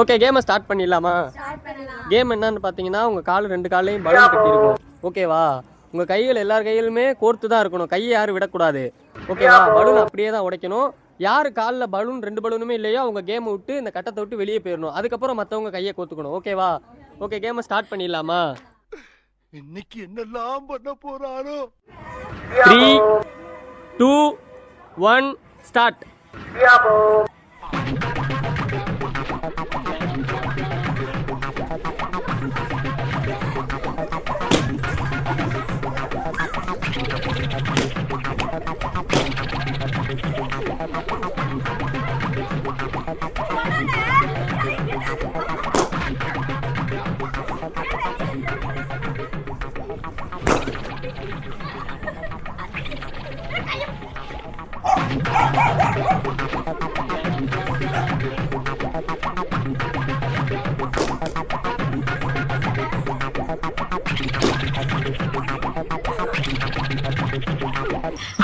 Okay, கேமை start பண்ணிடலாமா? Game என்னன்னு பார்த்தீங்கன்னா, உங்கள் கால் 2 காலையும் பலூன் கட்டியிருக்கும். ஓகேவா? உங்கள் கைகள் எல்லார் கையிலுமே கோர்த்து தான் இருக்கணும். கையை யாரும் விடக்கூடாது. ஓகேவா? பலூன் அப்படியே தான் உடைக்கணும். யார் காலில் பலூன் 2 பலூனுமே இல்லையோ அவங்க கேமை விட்டு இந்த கட்டத்தை விட்டு வெளியே போயிடணும். அதுக்கப்புறம் மற்றவங்க கையை கோத்துக்கணும். ஓகேவா? ஓகே, கேமை ஸ்டார்ட் பண்ணிடலாமா? இன்னைக்கு என்னெல்லாம் பண்ண போறாரோ. 3 2 1 ஸ்டார்ட்.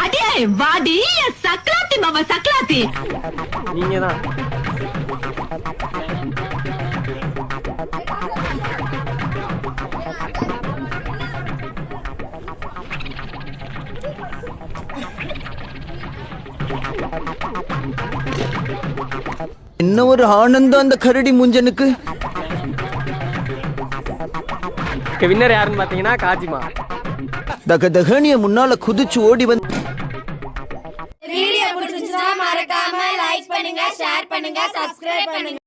அடே வாடி சக்லாத்தி மாமா சக்லாத்தி. நீங்க தான். என்ன ஒரு ஆனந்தம் அந்த கரடி முஞ்சனுக்கு. வின்னர் யாருன்னு பாத்தீங்கன்னா காஜிமா. தகதகனிய முன்னால குதிச்சு ஓடி வந்து. வீடியோ பிடிச்சிருந்தா மறக்காம லைக் பண்ணுங்க, ஷேர் பண்ணுங்க, சப்ஸ்கிரைப் பண்ணுங்க.